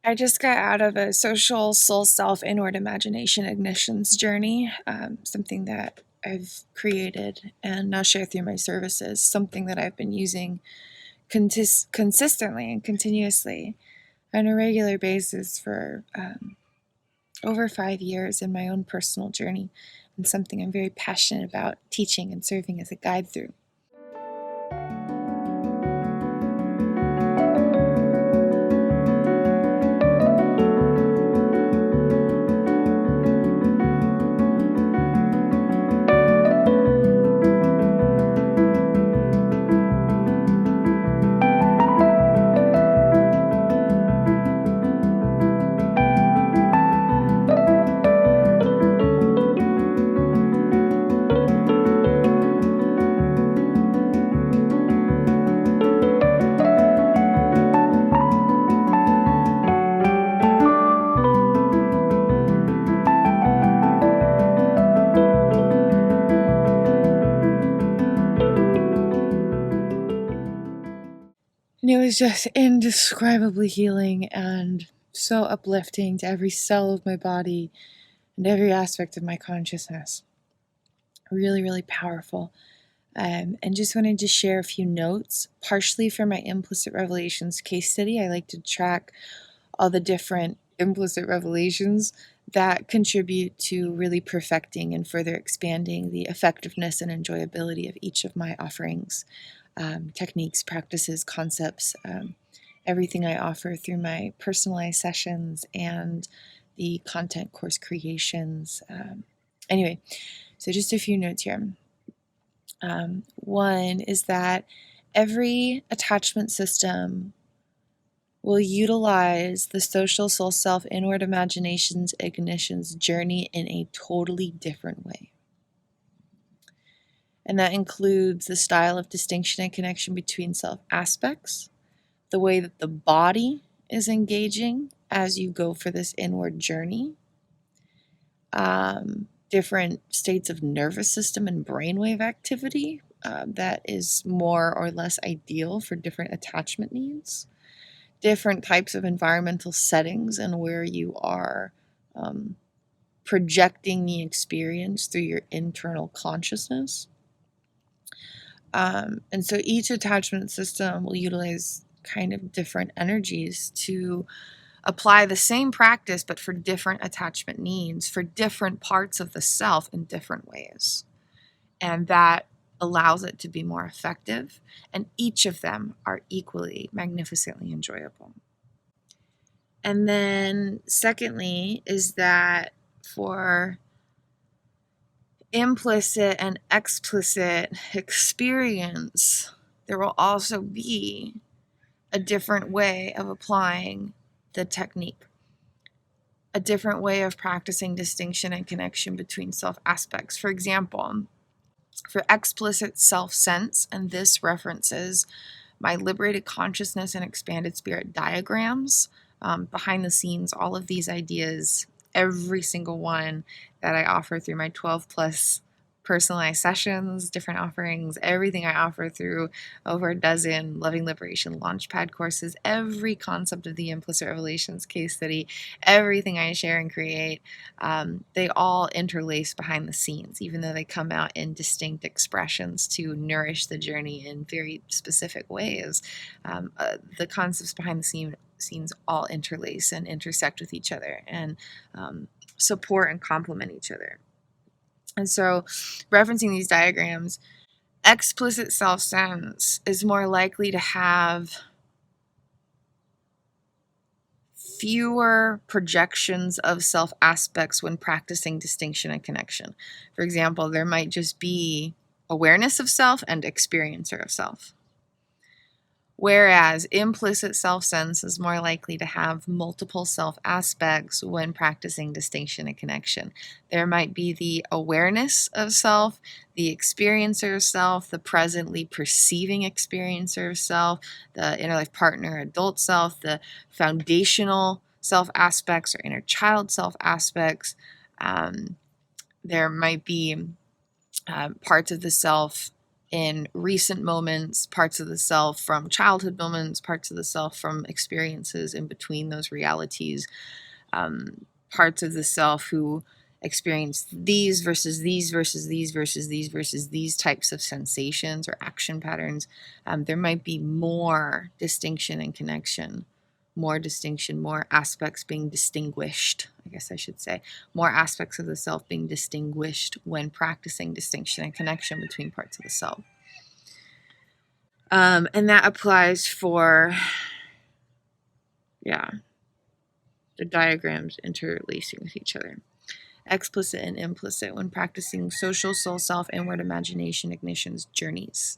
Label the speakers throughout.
Speaker 1: I just got out of a social soul self inward imagination ignitions journey, something that I've created and now share through my services, something that I've been using consistently and continuously on a regular basis for over 5 years in my own personal journey, and something I'm very passionate about teaching and serving as a guide through. And it was just indescribably healing and so uplifting to every cell of my body and every aspect of my consciousness. Really, really powerful. And just wanted to share a few notes, partially from my Implicit Revelations case study. I like to track all the different implicit revelations that contribute to really perfecting and further expanding the effectiveness and enjoyability of each of my offerings, techniques, practices, concepts, everything I offer through my personalized sessions and the content course creations. Anyway, so just a few notes here. One is that every attachment system will utilize the social soul self inward imaginations ignitions journey in a totally different way. And that includes the style of distinction and connection between self aspects, the way that the body is engaging as you go for this inward journey, different states of nervous system and brainwave activity that is more or less ideal for different attachment needs, different types of environmental settings and where you are projecting the experience through your internal consciousness. And so each attachment system will utilize kind of different energies to apply the same practice, but for different attachment needs, for different parts of the self in different ways. And that allows it to be more effective, and each of them are equally magnificently enjoyable. And then secondly is that for implicit and explicit experience, there will also be a different way of applying the technique, a different way of practicing distinction and connection between self aspects. For example, for explicit SelfSense, and this references my liberated consciousness and expanded spirit diagrams, behind the scenes, all of these ideas, every single one that I offer through my 12 plus personalized sessions, different offerings, everything I offer through over a dozen Loving Liberation Launchpad courses, every concept of the Implicit Revelations case study, everything I share and create, they all interlace behind the scenes, even though they come out in distinct expressions to nourish the journey in very specific ways. The concepts behind the scenes all interlace and intersect with each other and support and complement each other. And so, referencing these diagrams, explicit self-sense is more likely to have fewer projections of self aspects when practicing distinction and connection. For example, there might just be awareness of self and experiencer of self. Whereas implicit self-sense is more likely to have multiple self-aspects when practicing distinction and connection. There might be the awareness of self, the experiencer of self, the presently perceiving experiencer of self, the inner life partner, adult self, the foundational self-aspects or inner child self-aspects. There might be parts of the self in recent moments, parts of the self from childhood moments, parts of the self from experiences in between those realities, parts of the self who experience these versus these versus these versus these versus these types of sensations or action patterns. There might be more distinction and connection, more distinction, more aspects being distinguished, I guess I should say, more aspects of the self being distinguished when practicing distinction and connection between parts of the self. And that applies for, the diagrams interlacing with each other. Explicit and implicit when practicing social soul self inward imagination ignitions journeys.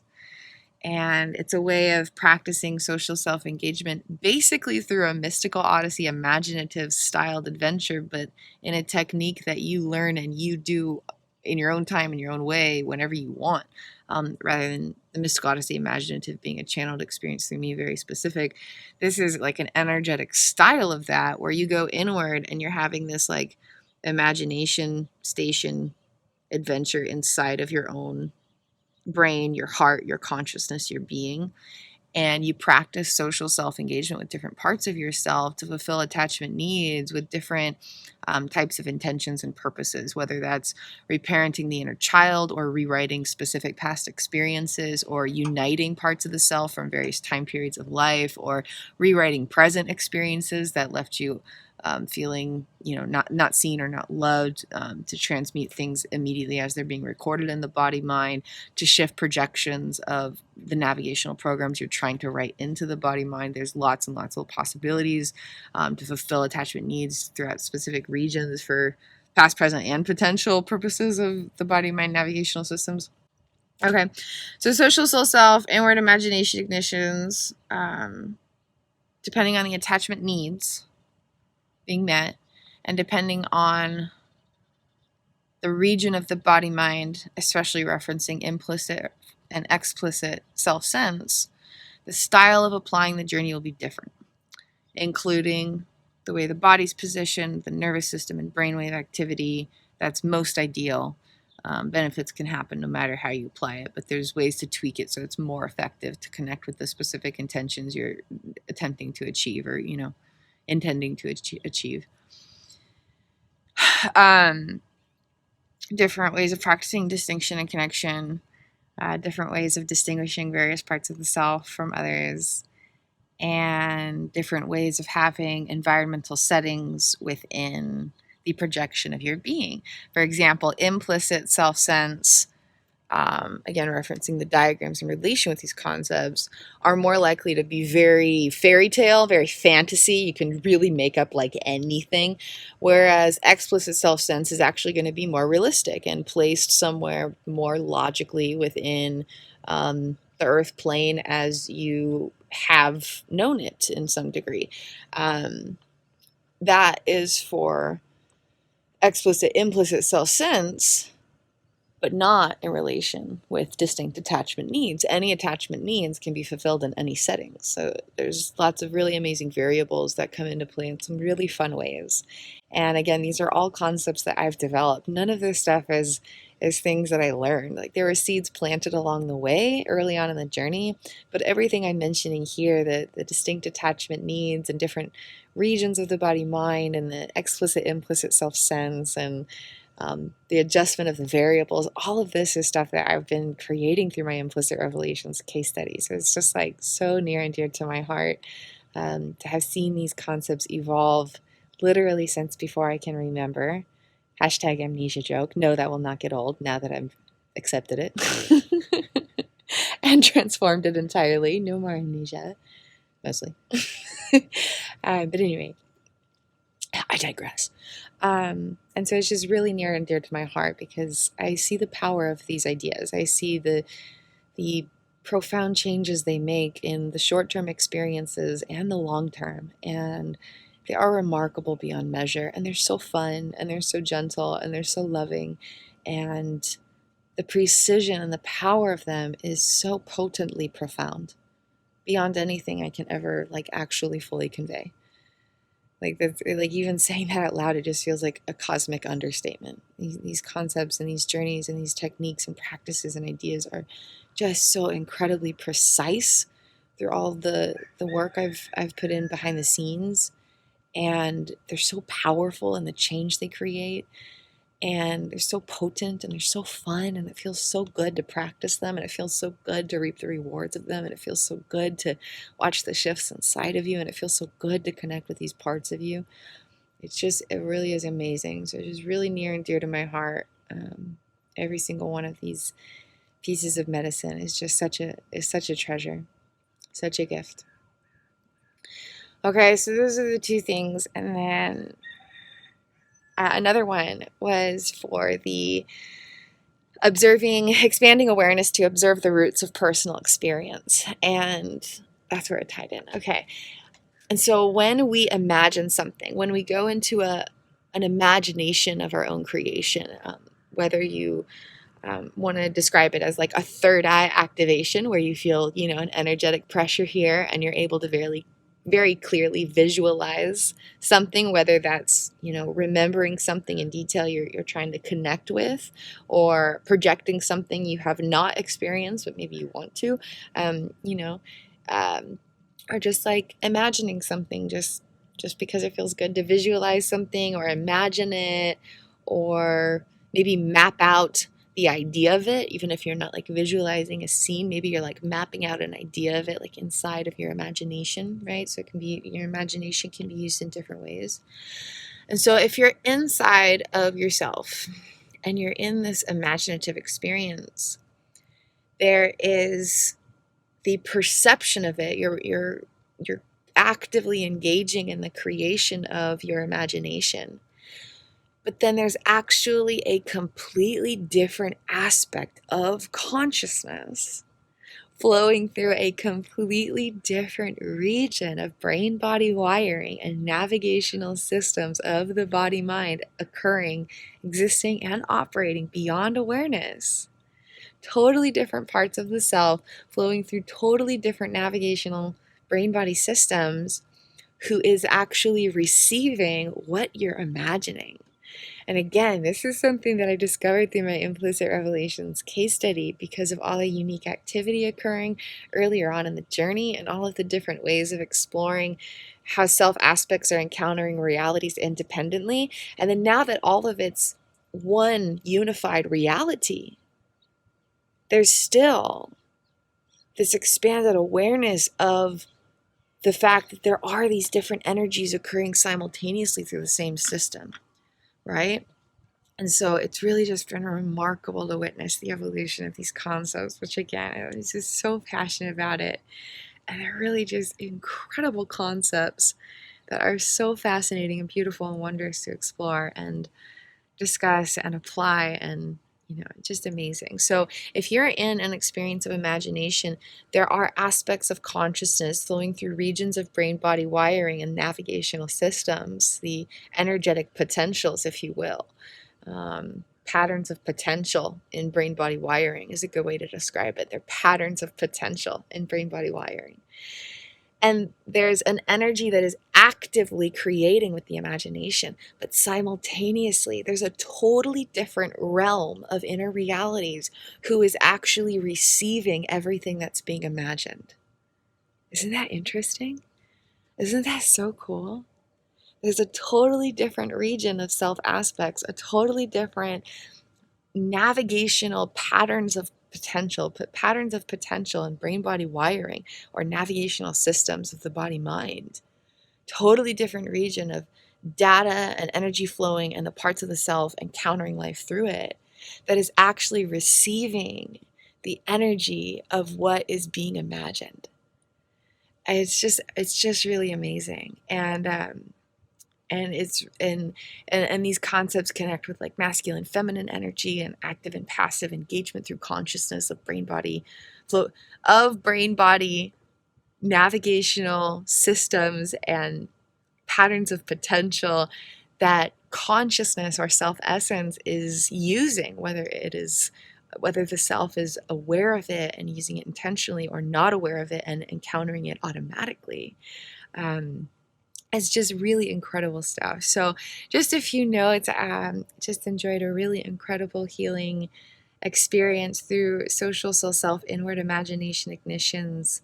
Speaker 1: And it's a way of practicing social self engagement basically through a mystical odyssey, imaginative styled adventure, but in a technique that you learn and you do in your own time, in your own way, whenever you want, rather than the mystical odyssey imaginative being a channeled experience through me, very specific. This is like an energetic style of that where you go inward and you're having this like imagination station adventure inside of your own brain, your heart, your consciousness, your being. And you practice social self-engagement with different parts of yourself to fulfill attachment needs with different types of intentions and purposes, whether that's reparenting the inner child or rewriting specific past experiences or uniting parts of the self from various time periods of life or rewriting present experiences that left you feeling, not seen or not loved, to transmute things immediately as they're being recorded in the body mind, to shift projections of the navigational programs you're trying to write into the body mind. There's lots and lots of possibilities to fulfill attachment needs throughout specific regions for past, present, and potential purposes of the body mind navigational systems. Okay, so social soul self, inward imagination ignitions, depending on the attachment needs being met, and depending on the region of the body mind, especially referencing implicit and explicit SelfSense, the style of applying the journey will be different, including the way the body's positioned, the nervous system and brainwave activity that's most ideal. Benefits can happen no matter how you apply it, but there's ways to tweak it so it's more effective to connect with the specific intentions you're attempting to achieve or, intending to achieve. Different ways of practicing distinction and connection, different ways of distinguishing various parts of the self from others, and different ways of having environmental settings within the projection of your being. For example, implicit self-sense, again referencing the diagrams in relation with these concepts, are more likely to be very fairytale, very fantasy. You can really make up like anything, whereas explicit self-sense is actually going to be more realistic and placed somewhere more logically within the earth plane as you have known it in some degree. That is for explicit, implicit self-sense, but not in relation with distinct attachment needs. Any attachment needs can be fulfilled in any setting. So there's lots of really amazing variables that come into play in some really fun ways. And again, these are all concepts that I've developed. None of this stuff is things that I learned. Like there were seeds planted along the way early on in the journey, but everything I'm mentioning here, the distinct attachment needs and different regions of the body mind and the explicit implicit self-sense and the adjustment of the variables, all of this is stuff that I've been creating through my implicit revelations case studies. So it's just like so near and dear to my heart to have seen these concepts evolve literally since before I can remember. Hashtag amnesia joke. No, that will not get old now that I've accepted it and transformed it entirely. No more amnesia, mostly. But anyway, I digress. And so it's just really near and dear to my heart because I see the power of these ideas. I see the profound changes they make in the short-term experiences and the long-term. And they are remarkable beyond measure. And they're so fun and they're so gentle and they're so loving. And the precision and the power of them is so potently profound beyond anything I can ever actually fully convey. Like that's like even saying that out loud, it just feels like a cosmic understatement. These concepts and these journeys and these techniques and practices and ideas are just so incredibly precise through all the work I've put in behind the scenes, and they're so powerful in the change they create, and they're so potent, and they're so fun, and it feels so good to practice them, and it feels so good to reap the rewards of them, and it feels so good to watch the shifts inside of you, and it feels so good to connect with these parts of you. It really is amazing. So it's just really near and dear to my heart. Every single one of these pieces of medicine is just such a treasure, such a gift. Okay, so those are the two things, and then another one was for the expanding awareness to observe the roots of personal experience, and that's where it tied in. Okay, and so when we imagine something, when we go into an imagination of our own creation, whether you want to describe it as like a third eye activation, where you feel, an energetic pressure here, and you're able to very clearly visualize something, whether that's, remembering something in detail you're trying to connect with, or projecting something you have not experienced but maybe you want to, or just like imagining something just because it feels good to visualize something or imagine it, or maybe map out the idea of it, even if you're not like visualizing a scene. Maybe you're like mapping out an idea of it like inside of your imagination, right? So your imagination can be used in different ways. And so if you're inside of yourself and you're in this imaginative experience, there is the perception of it. You're actively engaging in the creation of your imagination. But then there's actually a completely different aspect of consciousness flowing through a completely different region of brain-body wiring and navigational systems of the body-mind occurring, existing, and operating beyond awareness. Totally different parts of the self flowing through totally different navigational brain-body systems, who is actually receiving what you're imagining. And again, this is something that I discovered through my Implicit Revelations case study, because of all the unique activity occurring earlier on in the journey, and all of the different ways of exploring how SelfAspects are encountering realities independently. And then now that all of it's one unified reality, there's still this expanded awareness of the fact that there are these different energies occurring simultaneously through the same system, right? And so it's really just been remarkable to witness the evolution of these concepts, which again, I was just so passionate about it. And they're really just incredible concepts that are so fascinating and beautiful and wondrous to explore and discuss and apply, and just amazing. So if you're in an experience of imagination, there are aspects of consciousness flowing through regions of brain-body wiring and navigational systems, the energetic potentials, if you will. Patterns of potential in brain-body wiring is a good way to describe it. They're patterns of potential in brain-body wiring. And there's an energy that is actively creating with the imagination, but simultaneously, there's a totally different realm of inner realities who is actually receiving everything that's being imagined. Isn't that interesting? Isn't that so cool? There's a totally different region of SelfAspects, a totally different navigational patterns of potential in brain-body wiring, or navigational systems of the body-mind. Totally different region of data and energy flowing and the parts of the self encountering life through it, that is actually receiving the energy of what is being imagined. And it's just really amazing. And these concepts connect with like masculine, feminine energy, and active and passive engagement through consciousness of brain-body flow, of brain-body navigational systems and patterns of potential that consciousness or self-essence is using, whether the self is aware of it and using it intentionally, or not aware of it and encountering it automatically. It's just really incredible stuff. So just if you know, it's just enjoyed a really incredible healing experience through social soul self inward imagination ignitions.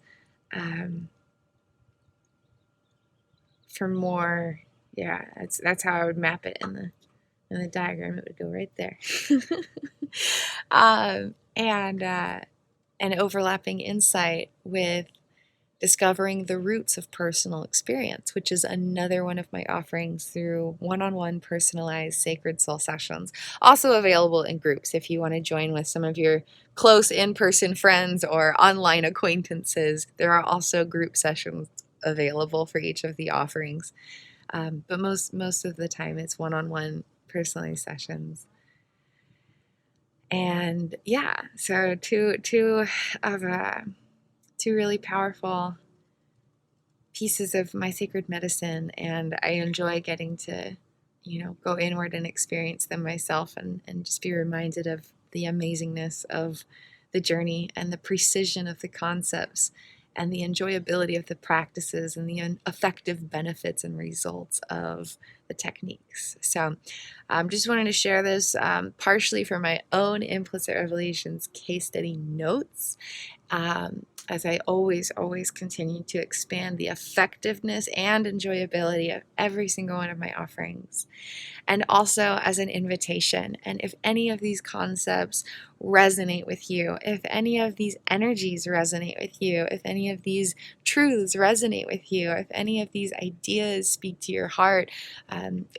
Speaker 1: For more, yeah, that's how I would map it in the diagram. It would go right there. And an overlapping insight with discovering the roots of personal experience, which is another one of my offerings through one-on-one personalized sacred soul sessions. Also available in groups if you want to join with some of your close in-person friends or online acquaintances. There are also group sessions available for each of the offerings. But most of the time it's one-on-one personalized sessions. And yeah, so two really powerful pieces of my sacred medicine, and I enjoy getting to, go inward and experience them myself, and just be reminded of the amazingness of the journey and the precision of the concepts and the enjoyability of the practices and the effective benefits and results of the techniques. So just wanted to share this partially for my own Implicit Revelations case study notes, as I always continue to expand the effectiveness and enjoyability of every single one of my offerings. And also as an invitation. And if any of these concepts resonate with you, if any of these energies resonate with you, if any of these truths resonate with you, if any of these ideas speak to your heart,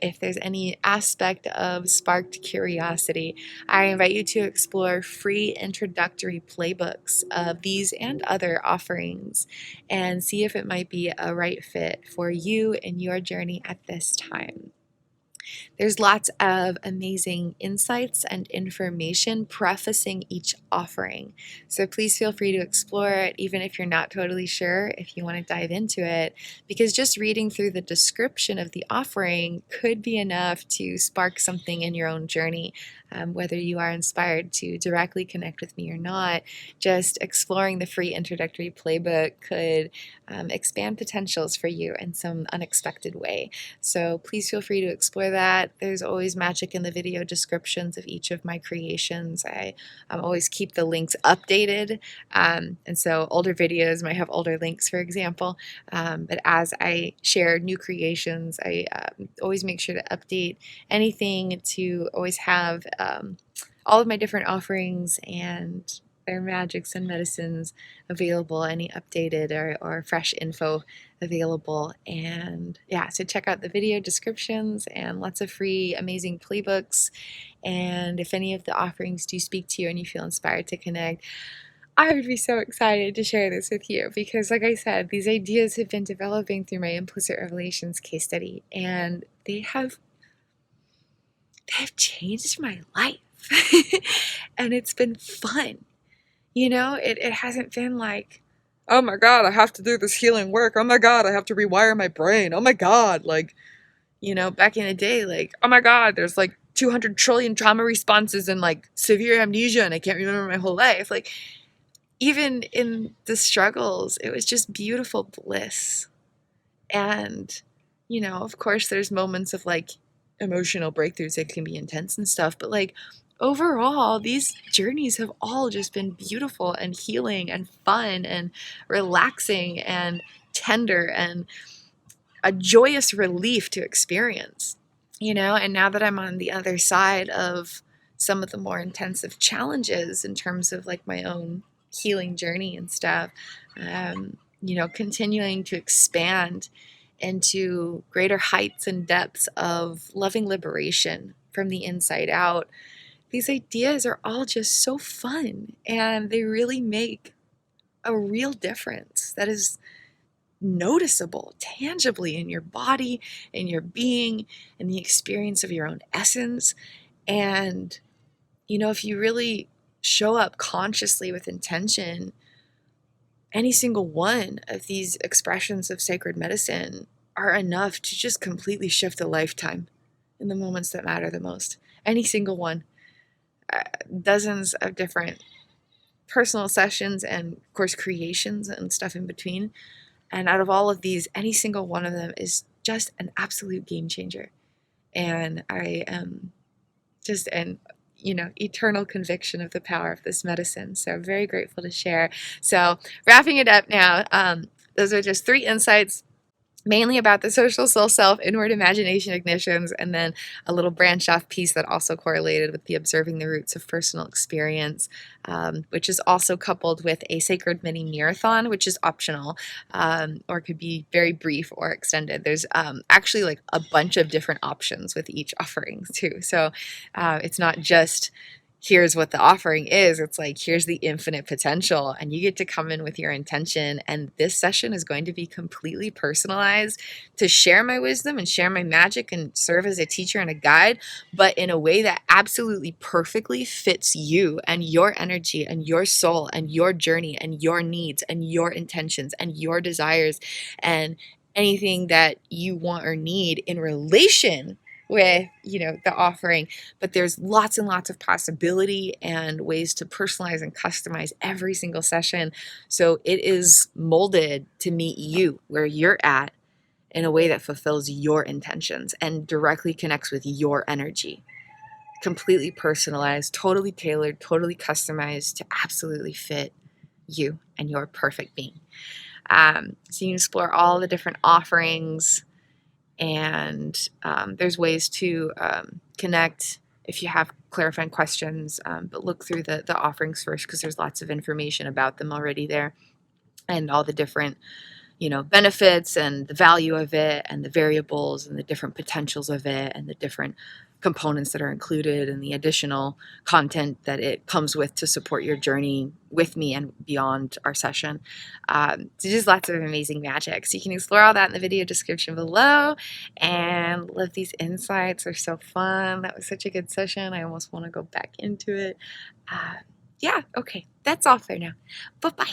Speaker 1: if there's any aspect of sparked curiosity, I invite you to explore free introductory playbooks of these and other offerings and see if it might be a right fit for you in your journey at this time. There's lots of amazing insights and information prefacing each offering. So please feel free to explore it, even if you're not totally sure if you want to dive into it, because just reading through the description of the offering could be enough to spark something in your own journey. Whether you are inspired to directly connect with me or not, just exploring the free introductory playbook could expand potentials for you in some unexpected way. So please feel free to explore that. There's always magic in the video descriptions of each of my creations. I always keep the links updated. And so older videos might have older links, for example. But as I share new creations, I always make sure to update anything to always have all of my different offerings and their magics and medicines available, any updated or fresh info available. And yeah, so check out the video descriptions and lots of free amazing playbooks. And if any of the offerings do speak to you and you feel inspired to connect, I would be so excited to share this with you because, like I said, these ideas have been developing through my Implicit Revelations case study, and they have changed my life. And it's been fun. It hasn't been like, oh my God, I have to do this healing work. Oh my God, I have to rewire my brain. Oh my God, back in the day, oh my God, there's 200 trillion trauma responses and severe amnesia and I can't remember my whole life. Even in the struggles, it was just beautiful bliss. And, of course, there's moments of emotional breakthroughs that can be intense and stuff, but overall, these journeys have all just been beautiful and healing and fun and relaxing and tender and a joyous relief to experience, and now that I'm on the other side of some of the more intensive challenges in terms of my own healing journey and stuff, continuing to expand into greater heights and depths of loving liberation from the inside out. These ideas are all just so fun, and they really make a real difference that is noticeable tangibly in your body, in your being, in the experience of your own essence. And, if you really show up consciously with intention, any single one of these expressions of sacred medicine are enough to just completely shift a lifetime in the moments that matter the most. Any single one. Dozens of different personal sessions and, of course, creations and stuff in between. And out of all of these, any single one of them is just an absolute game changer. And I am just an eternal conviction of the power of this medicine. So I'm very grateful to share. So wrapping it up now, those are just 3 insights, mainly about the social soul self, inward imagination ignitions, and then a little branch off piece that also correlated with the observing the roots of personal experience, which is also coupled with a sacred mini marathon, which is optional, or could be very brief or extended. There's actually like a bunch of different options with each offering too. So it's not just here's what the offering is. It's like, here's the infinite potential, and you get to come in with your intention. And this session is going to be completely personalized to share my wisdom and share my magic and serve as a teacher and a guide, but in a way that absolutely perfectly fits you and your energy and your soul and your journey and your needs and your intentions and your desires and anything that you want or need in relation with the offering. But there's lots and lots of possibility and ways to personalize and customize every single session, so it is molded to meet you where you're at in a way that fulfills your intentions and directly connects with your energy. Completely personalized, totally tailored, totally customized to absolutely fit you and your perfect being. So you can explore all the different offerings, and there's ways to connect if you have clarifying questions, but look through the offerings first, because there's lots of information about them already there, and all the different benefits and the value of it and the variables and the different potentials of it and the different components that are included and the additional content that it comes with to support your journey with me and beyond our session. So just lots of amazing magic. So you can explore all that in the video description below. And love these insights. They're so fun. That was such a good session. I almost want to go back into it. Yeah, okay. That's all for now. Bye-bye.